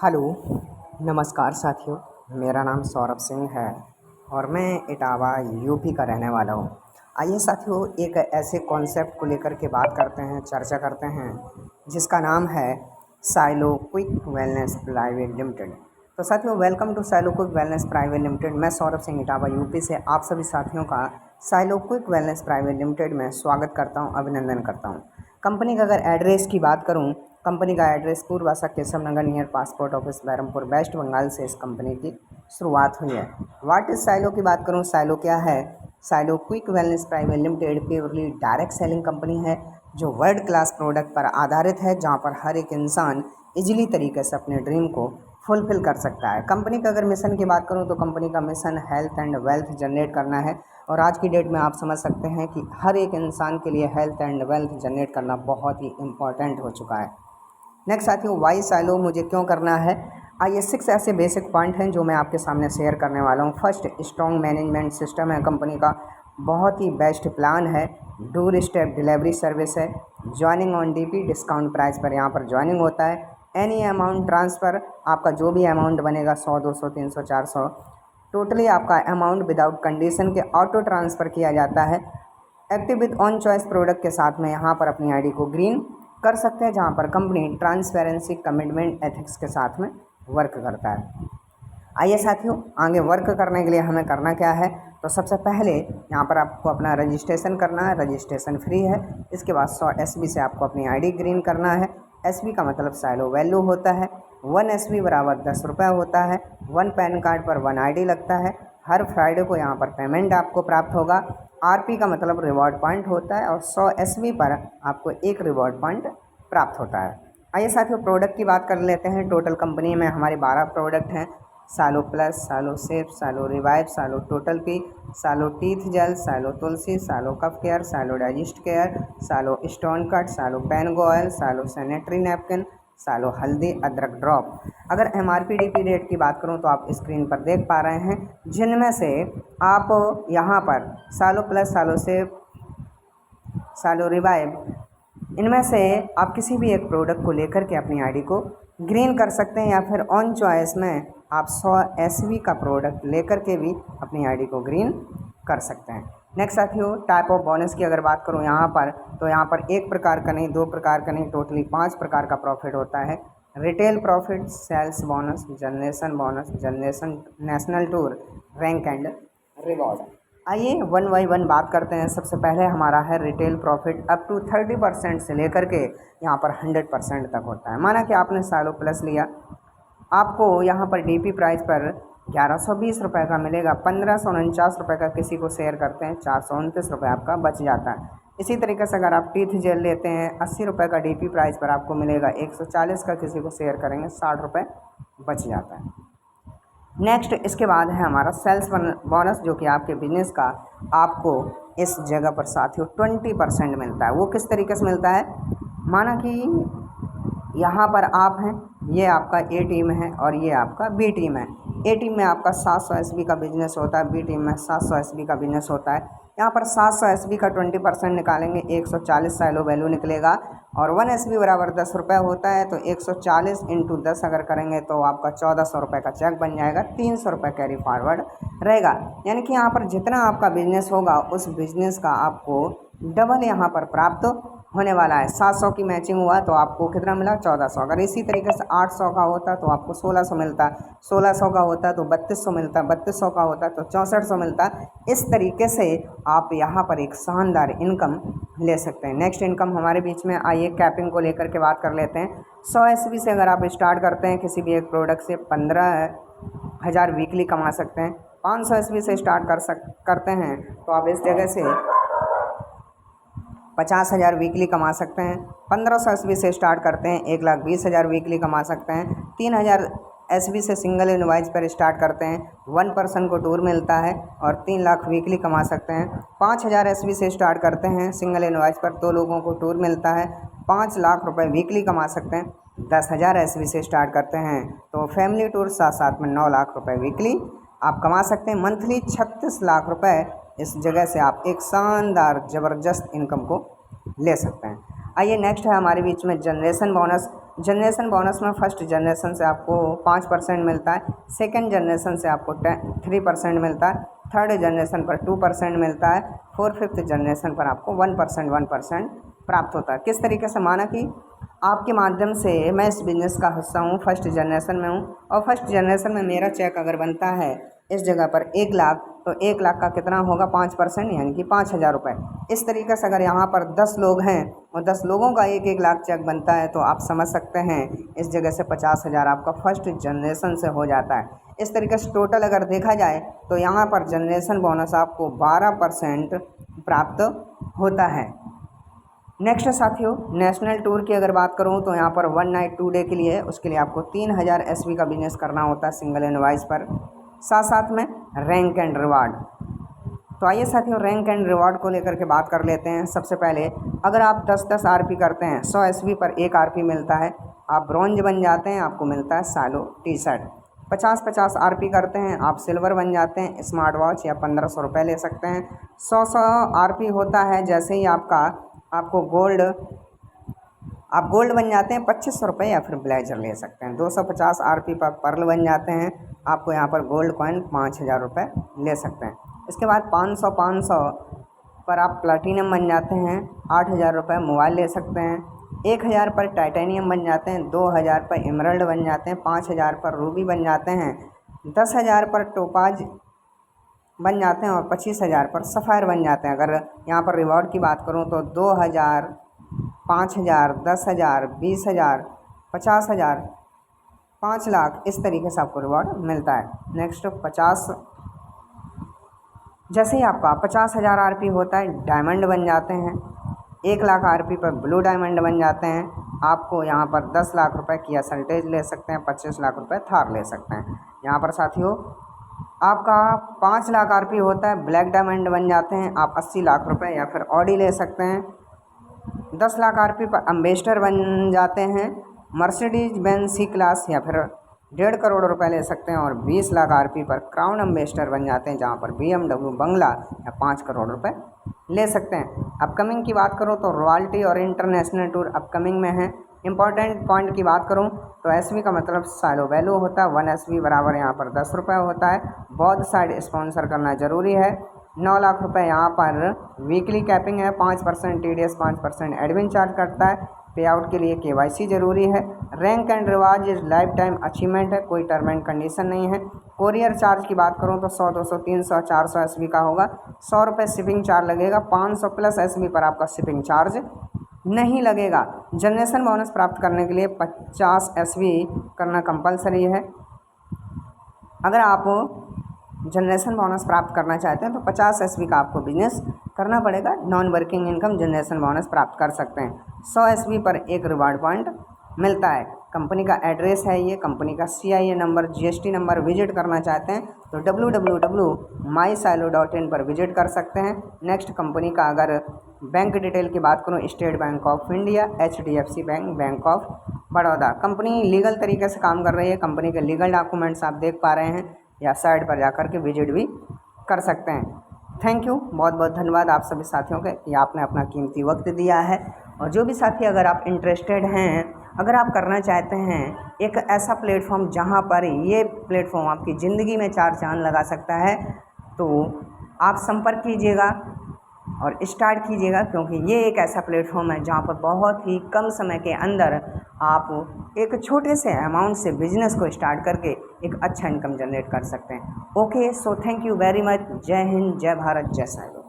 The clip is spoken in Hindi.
हेलो, नमस्कार साथियों। मेरा नाम सौरभ सिंह है और मैं इटावा यूपी का रहने वाला हूँ। आइए साथियों, एक ऐसे कॉन्सेप्ट को लेकर के बात करते हैं, चर्चा करते हैं, जिसका नाम है Silo Quick Wellness Private Limited. तो साथियों, welcome to Silo Quick Wellness Private Limited. मैं सौरभ सिंह इटावा यूपी से आप सभी साथियों का silo Quick Wellness Private limited में स्वागत करता हूँ, अभिनंदन करता हूँ। कंपनी का अगर एड्रेस की बात करूँ, कंपनी का address Purbasha Keshav Nagar near passport office Baharampur West Bengal से इस कंपनी की शुरुआत हुई है। व्हाट इज साइलो की बात करूं, साइलो क्या है? Silo Quick Wellness Private limited purely direct selling company है जो वर्ल्ड क्लास प्रोडक्ट पर आधारित है, जहां पर हर एक इंसान इजीली तरीके से अपने ड्रीम को फुलफिल कर सकता है। कंपनी का अगर मिशन की बात करूं तो कंपनी का mission health and wealth generate करना है और आज की डेट में आप समझ सकते हैं कि हर एक इंसान के लिए हेल्थ एंड वेल्थ जनरेट करना बहुत ही इम्पॉर्टेंट हो चुका है। नेक्स्ट साथियों, वाई साइलो मुझे क्यों करना है? आइए 6 ऐसे बेसिक पॉइंट हैं जो मैं आपके सामने शेयर करने वाला हूं। फर्स्ट, स्ट्रॉन्ग मैनेजमेंट सिस्टम है कंपनी का, बहुत ही बेस्ट प्लान है, डोर स्टेप डिलीवरी सर्विस है, joining on DP discount price पर यहाँ पर ज्वाइनिंग होता है, एनी अमाउंट ट्रांसफ़र, आपका जो भी अमाउंट बनेगा 100, 200, 300, 400, टोटली आपका अमाउंट विदाउट कंडीशन के ऑटो ट्रांसफ़र किया जाता है। Active with on choice product के साथ में यहाँ पर अपनी आईडी को ग्रीन कर सकते हैं, जहाँ पर कंपनी ट्रांसपेरेंसी, कमिटमेंट, एथिक्स के साथ में वर्क करता है। आइए साथियों, आगे वर्क करने के लिए हमें करना क्या है? तो सबसे पहले यहाँ पर आपको अपना रजिस्ट्रेशन करना है, रजिस्ट्रेशन फ्री है। इसके बाद 100 SB से आपको अपनी आईडी ग्रीन करना है। SB का मतलब साइलो वैल्यू होता है। 1 SB बराबर 10 रुपये होता है। 1 पैन कार्ड पर 1 ID लगता है। हर फ्राइडे को यहाँ पर पेमेंट आपको प्राप्त होगा। RP का मतलब रिवॉर्ड पॉइंट होता है और 100 SB पर आपको एक रिवॉर्ड पॉइंट प्राप्त होता है। आइए साथियों, प्रोडक्ट की बात कर लेते हैं। टोटल कंपनी में हमारे 12 प्रोडक्ट हैं। सालो प्लस, सालो सेफ, सालो रिवाइव, सालो टोटल पी, सालो टीथ जेल, सालो तुलसी, सालो कफ केयर, सालो डाइजेस्ट केयर, सालो स्टोन कट, सालो पैनगो ऑयल, सालो सैनिटरी नैपकिन, सालो हल्दी अदरक ड्रॉप। अगर MRP DP रेट की बात करूं तो आप स्क्रीन पर देख पा रहे हैं, जिनमें से आप यहां पर सालो प्लस, सालो सेफ, सालो रिवाइव, इनमें से आप किसी भी एक प्रोडक्ट को लेकर के अपनी आईडी को ग्रीन कर सकते हैं, या फिर ऑन चॉइस में आप 100 SB का प्रोडक्ट लेकर के भी अपनी आईडी को ग्रीन कर सकते हैं। नेक्स्ट साथियों, टाइप ऑफ बोनस की अगर बात करूं यहाँ पर, तो यहाँ पर एक प्रकार का नहीं, 2 प्रकार का नहीं, टोटली 5 प्रकार का प्रॉफिट होता है। Retail profit, sales bonus, generation bonus, generation national tour, rank and reward. आइए वन बाई वन बात करते हैं। सबसे पहले हमारा है रिटेल प्रॉफिट, अप टू 30% से लेकर के यहाँ पर 100% तक होता है। माना कि आपने सालो प्लस लिया, आपको यहाँ पर DP प्राइस पर 1120 रुपये का मिलेगा। 1549 रुपये का किसी को शेयर करते हैं, 429 रुपये आपका बच जाता है। इसी तरीके से अगर आप टीथ जेल लेते हैं, 80 रुपये का DP प्राइस पर आपको मिलेगा, 140 का किसी को शेयर करेंगे, 60 रुपये बच जाता है। नेक्स्ट इसके बाद है हमारा सेल्स बोनस, जो कि आपके बिजनेस का आपको इस जगह पर साथियों 20% मिलता है। वो किस तरीके से मिलता है? माना कि यहाँ पर आप हैं, ये आपका A टीम है और ये आपका B टीम है। A टीम में आपका 700 SB का बिजनेस होता है, B टीम में 700 SB का बिजनेस होता है। यहाँ पर 700 SB का 20% निकालेंगे, 140 साइलो वैल्यू निकलेगा और 1 SB बराबर 10 रुपये होता है। तो 140 इंटू 10 अगर करेंगे तो आपका 1400 रुपये का चेक बन जाएगा, 300 रुपये कैरी फॉरवर्ड रहेगा। यानी कि यहाँ पर जितना आपका बिजनेस होगा उस बिजनेस का आपको डबल यहाँ पर प्राप्त होने वाला है। 700 की मैचिंग हुआ तो आपको कितना मिला? 1400। अगर इसी तरीके से 800 का होता तो आपको 1600 मिलता, 1600 का होता तो 3200 मिलता, 3200 का होता तो 6400 मिलता। इस तरीके से आप यहाँ पर एक शानदार इनकम ले सकते हैं। नेक्स्ट इनकम हमारे बीच में, आइए कैपिंग को लेकर के बात कर लेते हैं। 100 SB से अगर आप स्टार्ट करते हैं किसी भी एक प्रोडक्ट से, 15,000 वीकली कमा सकते हैं। 500 SB से स्टार्ट करते हैं तो आप इस जगह से 50,000 वीकली कमा सकते हैं। 1500 SB से स्टार्ट करते हैं, 1,20,000 वीकली कमा सकते हैं। 3,000 SB से सिंगल इनवाइस पर स्टार्ट करते हैं, 1 पर्सन को टूर मिलता है और 3 लाख वीकली कमा सकते हैं। 5,000 SB से स्टार्ट करते हैं, सिंगल इनवाइस पर 2 लोगों को टूर मिलता है, 5 लाख रुपए वीकली कमा सकते हैं। 10,000 SB से स्टार्ट करते हैं तो फैमिली टूर साथ साथ में 9 लाख रुपए वीकली आप कमा सकते हैं। मंथली 36 लाख रुपए इस जगह से आप एक शानदार ज़बरदस्त इनकम को ले सकते हैं। आइए नेक्स्ट है हमारे बीच में जनरेशन बोनस। जनरेशन बोनस में फर्स्ट जनरेशन से आपको 5% मिलता है, सेकेंड जनरेशन से आपको 3% मिलता है, थर्ड जनरेशन पर 2% मिलता है, फोर्थ फिफ्थ जनरेशन पर आपको 1% प्राप्त होता है। किस तरीके से, माना कि आपके माध्यम से मैं इस बिज़नेस का हिस्सा हूँ, फर्स्ट जनरेशन में हूँ, और फर्स्ट जनरेशन में मेरा चेक अगर बनता है इस जगह पर 1 लाख, तो 1 लाख का कितना होगा 5%, यानी कि 5,000 रुपये। इस तरीके से अगर यहाँ पर 10 लोग हैं और 10 लोगों का 1-1 लाख चेक बनता है, तो आप समझ सकते हैं इस जगह से 50,000 आपका फर्स्ट जनरेशन से हो जाता है। इस तरीके से टोटल अगर देखा जाए तो यहाँ पर जनरेशन बोनस आपको 12% प्राप्त होता है। नेक्स्ट साथियों, नेशनल टूर की अगर बात करूँ तो यहाँ पर 1 नाइट 2 डे के लिए, उसके लिए आपको 3,000 SV का बिजनेस करना होता है सिंगल इनवॉइस पर, साथ में रैंक एंड रिवार्ड। तो आइए साथियों, रैंक एंड रिवार्ड को लेकर के बात कर लेते हैं। सबसे पहले अगर आप 10-10 RP करते हैं, 100 SV पर 1 RP मिलता है, आप ब्रॉन्ज बन जाते हैं, आपको मिलता है सालो टी शर्ट। 50-50 RP करते हैं, आप सिल्वर बन जाते हैं, स्मार्ट वॉच या 1,500 रुपये ले सकते हैं। 100 RP होता है, जैसे ही आपको आप गोल्ड बन जाते हैं, 2,500 रुपये या फिर ब्लेजर ले सकते हैं। 250 RP पर पर्ल बन जाते हैं, आपको यहाँ पर गोल्ड कॉइन 5,000 रुपये ले सकते हैं। इसके बाद 500 पर आप प्लैटिनम बन जाते हैं, 8,000 रुपये मोबाइल ले सकते हैं। 1,000 पर टाइटेनियम बन जाते हैं, 2,000 पर एमरल्ड बन जाते हैं, 5,000 पर रूबी बन जाते हैं, 10,000 पर टोपाज बन जाते हैं और 25,000 पर सफ़ायर बन जाते हैं। अगर यहाँ पर रिवॉर्ड की बात करूँ तो 2,000, 5,000, 10,000, 20,000, 50,000, 5 लाख, इस तरीके से आपको रिवॉर्ड मिलता है। नेक्स्ट 50, जैसे ही आपका 50,000 RP होता है, डायमंड बन जाते हैं। 1 लाख RP पर ब्लू डायमंड बन जाते हैं, आपको यहाँ पर 10 लाख रुपए किया सल्टेज ले सकते हैं, 25 लाख रुपए थार ले सकते हैं। यहाँ पर साथियों आपका 5 लाख RP होता है, ब्लैक डायमंड बन जाते हैं, आप 80 लाख रुपए या फिर ऑडी ले सकते हैं। 10 लाख RP पर एम्बेसडर बन जाते हैं, मर्सिडीज बेंज C क्लास या फिर 1.5 करोड़ रुपए ले सकते हैं। और 20 लाख RP पर क्राउन एम्बेसडर बन जाते हैं, जहाँ पर BMW बंगला या 5 करोड़ रुपए ले सकते हैं। अपकमिंग की बात करूँ तो रॉयल्टी और इंटरनेशनल टूर अपकमिंग में है। इंपॉर्टेंट पॉइंट की बात करूँ तो SV का मतलब सालो वैल्यू होता है, 1 SV बराबर यहाँ पर 10 रुपये होता है। बहुत साइड स्पॉन्सर करना ज़रूरी है। 9 लाख रुपए यहाँ पर वीकली कैपिंग है, 5% TDS, 5% एडमिन चार्ज करता है। पे आउट के लिए KYC ज़रूरी है। Rank and reward life time achievement है, कोई टर्म एंड कंडीशन नहीं है। कोरियर चार्ज की बात करूँ तो 100, 200, 300, 400 SV का होगा, 100 रुपये शिपिंग चार्ज लगेगा, 500 प्लस SV पर आपका शिपिंग चार्ज नहीं लगेगा। जनरेशन बोनस प्राप्त करने के लिए 50 SV करना कंपलसरी है। अगर आप जनरेशन बोनस प्राप्त करना चाहते हैं तो 50 SV का आपको बिजनेस करना पड़ेगा। Non working income generation bonus प्राप्त कर सकते हैं। 100 SV पर 1 रिवार्ड पॉइंट मिलता है। कंपनी का एड्रेस है ये, कंपनी का CIA number, GST number. Visit करना चाहते हैं तो www.mysilo.in पर विजिट कर सकते हैं। नेक्स्ट कंपनी का अगर बैंक डिटेल की बात करूँ, state bank of India, HDFC bank, bank of Baroda. Company legal तरीके से काम कर रही है। कंपनी के लीगल डॉक्यूमेंट्स आप देख पा रहे हैं, या साइट पर जाकर के विजिट भी कर सकते हैं। थैंक यू, बहुत बहुत धन्यवाद आप सभी साथियों के कि आपने अपना कीमती वक्त दिया है। और जो भी साथी अगर आप इंटरेस्टेड हैं, अगर आप करना चाहते हैं एक ऐसा प्लेटफॉर्म जहां पर ये प्लेटफॉर्म आपकी ज़िंदगी में 4 चांद लगा सकता है, तो आप संपर्क कीजिएगा और स्टार्ट कीजिएगा, क्योंकि ये एक ऐसा प्लेटफॉर्म है जहाँ पर बहुत ही कम समय के अंदर आप एक छोटे से अमाउंट से बिजनेस को स्टार्ट करके एक अच्छा इनकम जनरेट कर सकते हैं। Okay, so thank you very much. जय हिंद, जय भारत, जय साई।